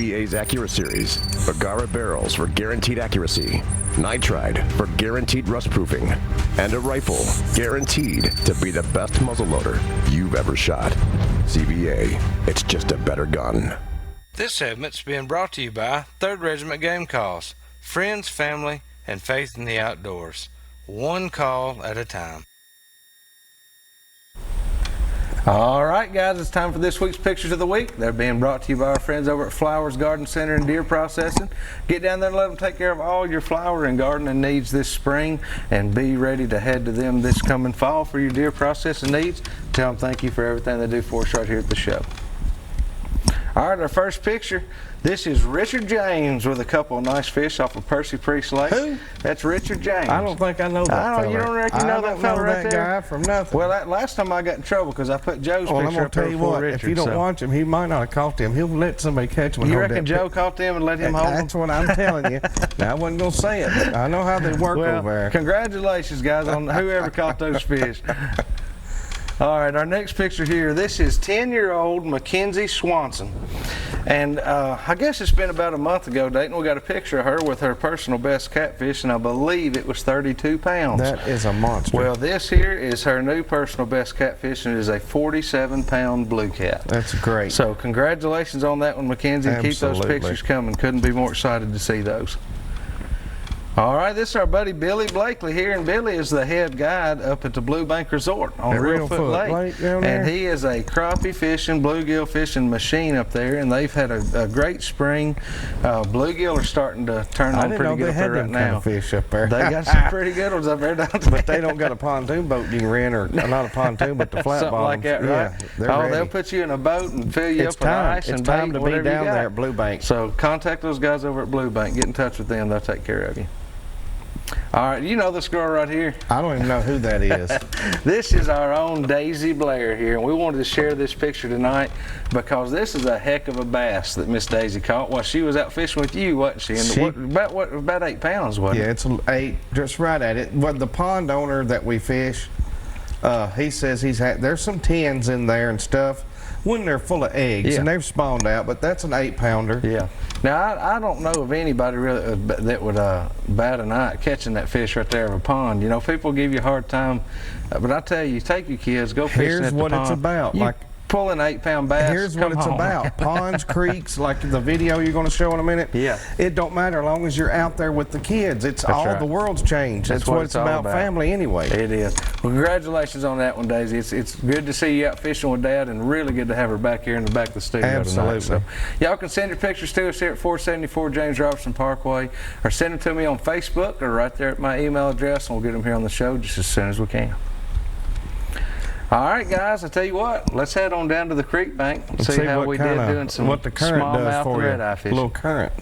CBA's AccuraSeries, Bagara barrels for guaranteed accuracy, nitride for guaranteed rust-proofing, and a rifle guaranteed to be the best muzzleloader you've ever shot. CBA, it's just a better gun. This segment's being brought to you by 3rd Regiment Game Calls. Friends, family, and faith in the outdoors. One call at a time. All right, guys, it's time for this week's Pictures of the Week. They're being brought to you by our friends over at Flowers Garden Center and Deer Processing. Get down there and let them take care of all your flower and gardening needs this spring, and be ready to head to them this coming fall for your deer processing needs. Tell them thank you for everything they do for us right here at the show. All right, our first picture. This is Richard James with a couple of nice fish off of Percy Priest Lake. Who? That's Richard James. I don't think I know that fella. You don't reckon you know that fella right there? Guy from nothing. Well, last time I got in trouble because I put Joe's I'm picture gonna up there tell you before what, Richard. if you don't watch him, he might not have caught them. He'll let somebody catch him. You reckon Joe caught them and let him hold them? That's what I'm telling you. Now, I wasn't going to say it, but I know how they work over there. Congratulations, guys, on whoever caught those fish. All right, our next picture here, this is 10-year-old Mackenzie Swanson. And I guess it's been about a month ago, Dayton, we got a picture of her with her personal best catfish, and I believe it was 32 pounds. That is a monster. Well, this here is her new personal best catfish, and it is a 47-pound blue cat. That's great. So congratulations on that one, Mackenzie. Absolutely. Keep those pictures coming. Couldn't be more excited to see those. All right, this is our buddy Billy Blakely here, and Billy is the head guide up at the Blue Bank Resort on Reelfoot Lake. And he is a crappie fishing, bluegill fishing machine up there, and they've had a great spring. Bluegill are starting to turn on pretty good up there right now. Kind of fish up there. They got some pretty good ones up there, don't they? But they don't got a pontoon boat you can rent, or not a pontoon, but the flat something like that, right? Yeah, they'll put you in a boat and fill you up with ice and bait, time to be down there at Blue Bank. So contact those guys over at Blue Bank. Get in touch with them. They'll take care of you. All right, you know this girl right here? I don't even know who that is. This is our own Daisy Blair here, and we wanted to share this picture tonight because this is a heck of a bass that Miss Daisy caught while she was out fishing with you, wasn't she? And about 8 pounds, wasn't it? Yeah, it's 8, just right at it. But the pond owner that we fish, he says there's some 10s in there and stuff when they're full of eggs, and they've spawned out, but that's an 8-pounder. Yeah. Now, I don't know of anybody really that would bat an eye at catching that fish right there in a pond. You know, people give you a hard time, but I tell you, take your kids, go fishing at the pond. Here's what it's about. You pull an 8-pound bass. Here's what it's about. Ponds, creeks, like the video you're going to show in a minute. Yeah. It don't matter as long as you're out there with the kids. It's all right. The world's changed. That's what it's about. Family anyway. It is. Well, congratulations on that one, Daisy. It's good to see you out fishing with Dad, and really good to have her back here in the back of the studio tonight. So, y'all can send your pictures to us here at 474 James Robertson Parkway, or send them to me on Facebook, or right there at my email address, and we'll get them here on the show just as soon as we can. All right, guys, I tell you what, let's head on down to the creek bank and see how we did doing some smallmouth and redeye fishing. A little current.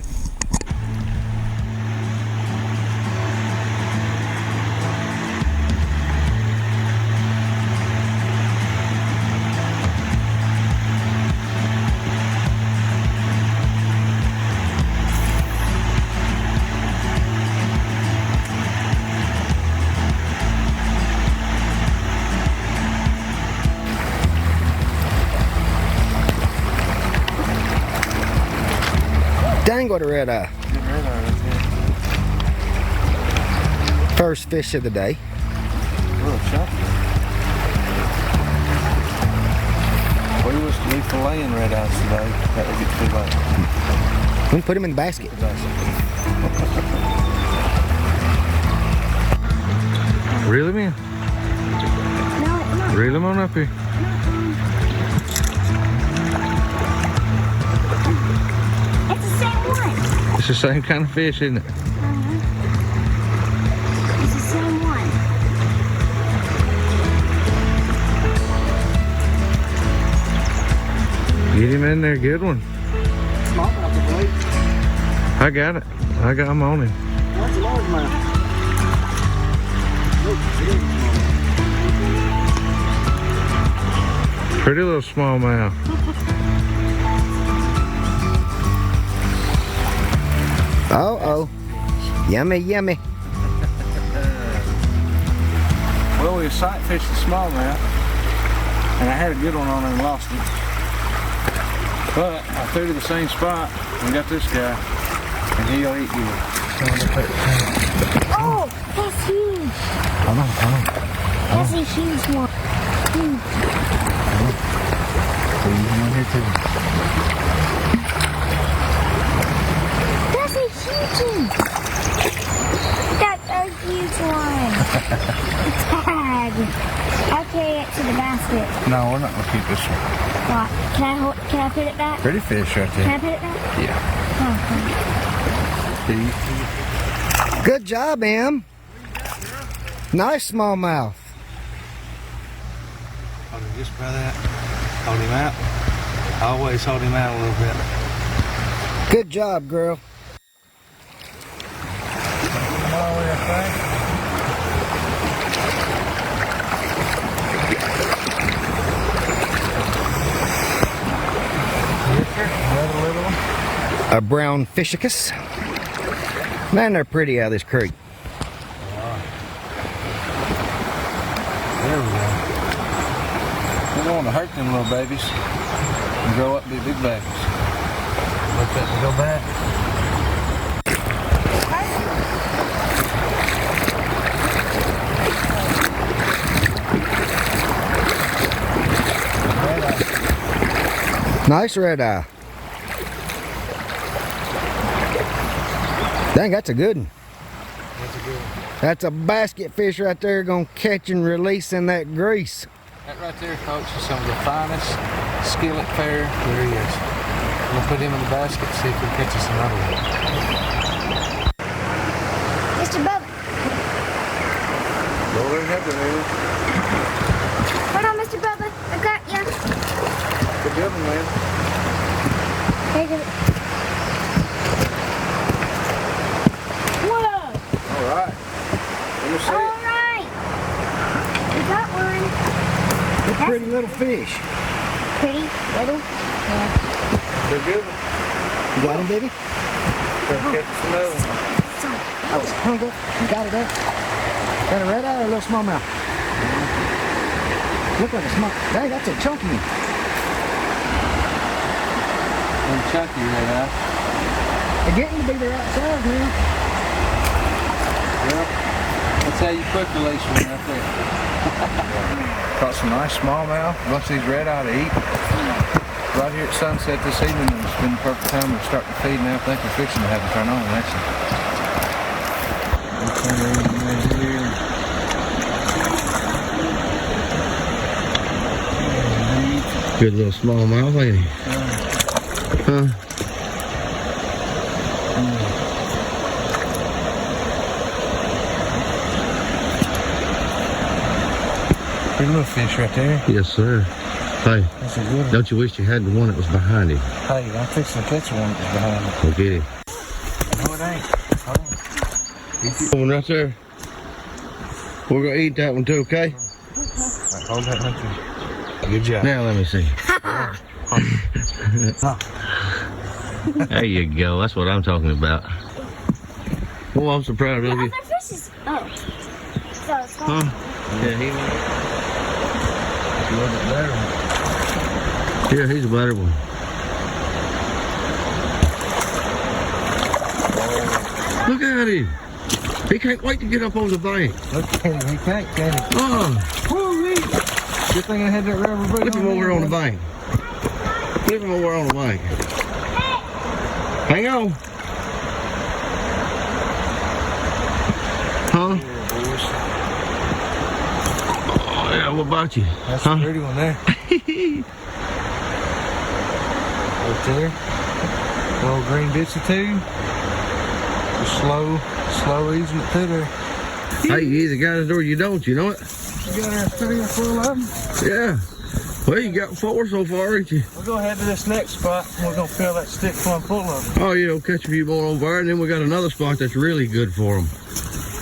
Dang, what a redeye. First fish of the day. We wish to be filleting redeyes today. That would get too late. We can put them in the basket. Reel him in. Reel him on up here. It's the same kind of fish, isn't it? It's the same one. Get him in there, good one. Smallmouth, I believe. I got it. I'm on him. That's a largemouth. Pretty little smallmouth. Oh. Yummy, yummy. Well, we sight fished the smallmouth, and I had a good one on and lost it. But I threw to the same spot. We got this guy, and he'll eat you. Oh, that's huge. Come on. That's a huge one. Huge. There's one here too. That's a huge one. That's a huge one. Tag. I'll carry it to the basket. No, we're not gonna keep this one. What? Can I put it back? Pretty fish right Can I there. put it back? Yeah. Good job, Em. Nice smallmouth. Hold him just by that. Hold him out. Always hold him out a little bit. Good job, girl. Another little one. A brown fishicus. Man, they're pretty out of this creek. There we go. We don't want to hurt them little babies and grow up and be big babies. Let that one go back. Nice red eye. Dang, that's a good one. That's a good one. That's a basket fish right there, gonna catch and release in that grease. That right there, folks, is some of the finest skillet fare there is. We'll put him in the basket, see if he catches another one. Mr. Bubba. Go ahead and have it, Hold on, Mr. Bubba. I got you. Good job, man. Here you go. Whoa! All right. Let me see All it. right. We got one. Good pretty little fish. Pretty little. Yeah. They're good. You got him, baby? Gonna catch another one. I was hungry. You got it there? Got a red eye or a little smallmouth? Look like a small. Dang, that's a chunky one. Them chunky red eye. They're getting to be the right size now. Well, that's how you quick release one right there. Caught some nice smallmouth. A bunch of these red eye to eat. Right here at sunset this evening, and it's been the perfect time to start to feed. Now I think we're fixing to have to turn on, actually. Good little smallmouth, ain't he? Huh? Good little fish right there. Yes, sir. Hey, That's a good one. don't you wish you had the one that was behind him? Hey, I'm fixing to catch one that was behind me. Go get him. No, it ain't. Hold on. One right there. We're gonna eat that one too, okay? Hold that right there. Good job. Now let me see. There you go. That's what I'm talking about. Oh, I'm so proud of you. Other fishes. Oh. So it's Huh? Yeah, he A little bit better one. Yeah, he's a better one. Look at him. He can't wait to get up on the bank. Look at him. He can't, can he? Oh, Woo-wee. Good thing I had that rubber boot flip him over on the bank. Flip him over on the bank. Hang on. Huh? Oh, yeah, what about you? That's Huh? a pretty one there. Right there. Little green bitsy too. Just slow easing it through there. Hey, you either got it or you don't, you know it? You got our 3 or 4 of them. Yeah. Well, you got 4 so far, ain't you? We're gonna head to this next spot. We're gonna fill that stick plumb full of them. Oh, yeah, we'll catch a few more over there, and then we got another spot that's really good for them.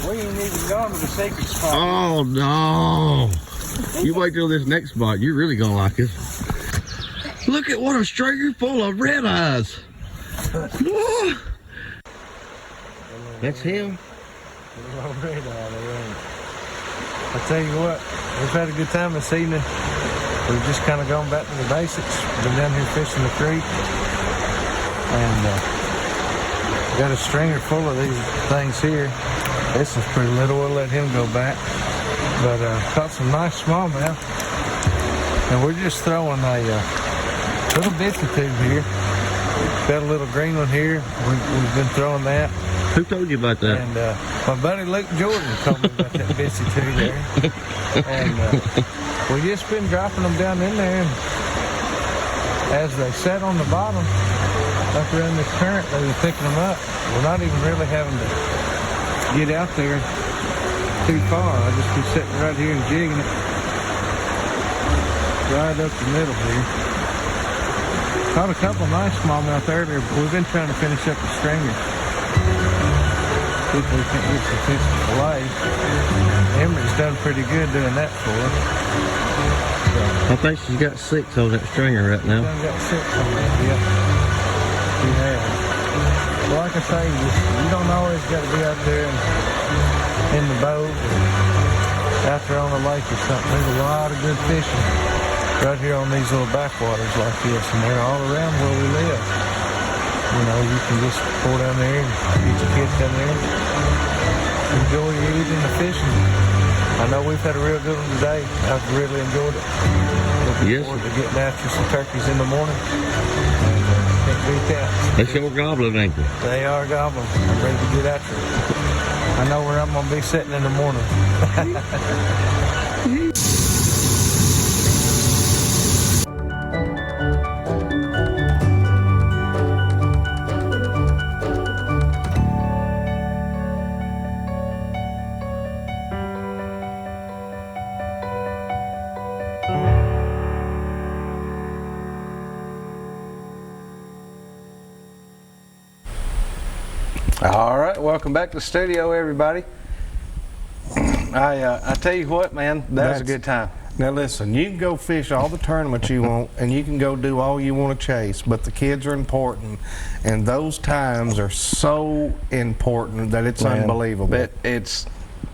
We ain't even gone to the secret spot. Oh, no. You wait till this next spot. You're really going to like this. Look at what a stringer full of red eyes. Whoa. That's him. I tell you what, we've had a good time this evening. we've just kind of gone back to the basics. Been down here fishing the creek, and got a stringer full of these things here. This is pretty little. We'll let him go back. But caught some nice smallmouth, and we're just throwing a little bitsy tube here. Got a little green one here. We've been throwing that. Who told you about that? And my buddy Luke Jordan told me about that bitsy tube there. And we just been dropping them down in there, and as they set on the bottom, up around this current, they've been picking them up. We're not even really having to get out there too far. I'll just be sitting right here and jigging it right up the middle here. Caught a couple nice smallmouth earlier, but we've been trying to finish up the stringer. See if we can get some fish to fillet. Emery's done pretty good doing that for us. So, I think she's got 6 on that stringer right now. Done got 6 on that, yeah. She has. Well, like I say, you don't always got to be out there in the boat or out there on the lake or something. There's a lot of good fishing right here on these little backwaters like this, and they're all around where we live. You know, you can just pull down there and get your kids down there and enjoy your eating and fishing. I know we've had a real good one today. I've really enjoyed it. Looking forward to getting after some turkeys in the morning. Can't beat that. They sure gobbling, ain't they? They are gobbling. I'm ready to get after it. I know where I'm going to be sitting in the morning. All right, welcome back to the studio, everybody. I tell you what, man, that was a good time. Now listen, you can go fish all the tournaments you want, and you can go do all you want to chase, but the kids are important, and those times are so important that it's unbelievable.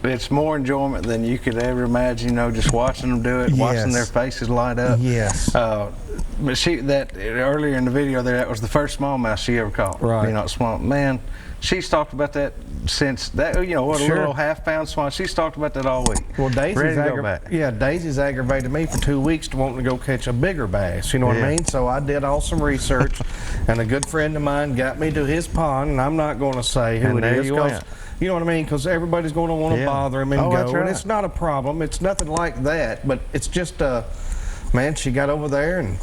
It's more enjoyment than you could ever imagine, you know, just watching them do it, watching their faces light up. Yes. But earlier in the video there, that was the first smallmouth she ever caught. Right. You know, small, man, she's talked about that since that, you know, what, a little half-pound swan. She's talked about that all week. Well, Daisy's aggravated me for 2 weeks to wanting to go catch a bigger bass. You know what I mean? So I did all some research, and a good friend of mine got me to his pond, and I'm not going to say who it is. You know what I mean? Because everybody's going to want to bother him and go. Right. And it's not a problem. It's nothing like that. But it's just, man, she got over there, and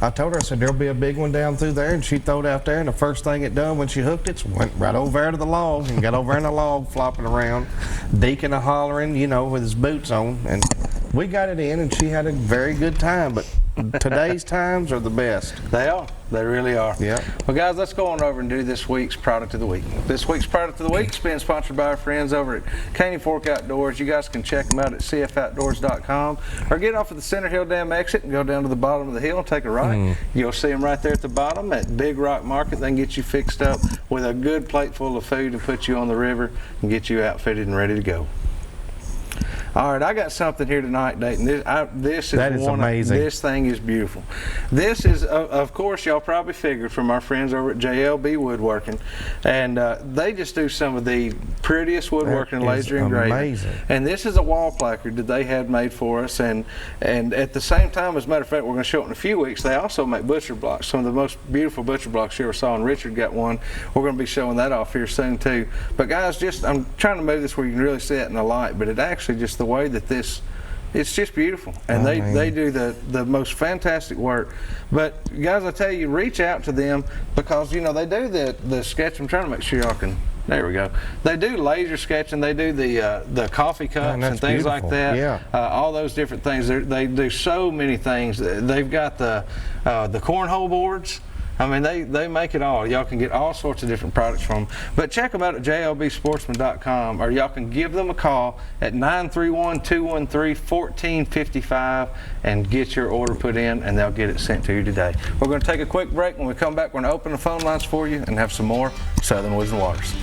I told her, I said, there'll be a big one down through there. And she threw it out there, and the first thing it done when she hooked it, went right over there to the log and got over in the log flopping around, deacon a hollering, you know, with his boots on. And we got it in, and she had a very good time. But today's times are the best. They are. They really are. Yeah. Well, guys, let's go on over and do this week's product of the week. This week's product of the week is being sponsored by our friends over at Caney Fork Outdoors. You guys can check them out at cfoutdoors.com, or get off at the Center Hill Dam exit and go down to the bottom of the hill and take a right. You'll see them right there at the bottom at Big Rock Market. They can get you fixed up with a good plate full of food and put you on the river and get you outfitted and ready to go. All right, I got something here tonight, Dayton. This is amazing. This thing is beautiful. This is, of course, y'all probably figured from our friends over at JLB Woodworking, and they just do some of the prettiest woodworking and laser engraving. Amazing. And this is a wall placard that they had made for us, and at the same time, as a matter of fact, we're going to show it in a few weeks. They also make butcher blocks, some of the most beautiful butcher blocks you ever saw, and Richard got one. We're going to be showing that off here soon too. But guys, I'm trying to move this where you can really see it in the light, but it actually just the way that it's just beautiful, and they do the most fantastic work. But guys, I tell you, reach out to them, because you know they do the sketch. I'm trying to make sure y'all can. There we go. They do laser sketching. They do the coffee cups and things like that. Yeah. All those different things. They do so many things. They've got the cornhole boards. I mean, they make it all. Y'all can get all sorts of different products from them. But check them out at jlbsportsman.com, or y'all can give them a call at 931-213-1455 and get your order put in, and they'll get it sent to you today. We're going to take a quick break. When we come back, we're going to open the phone lines for you and have some more Southern Woods and Waters.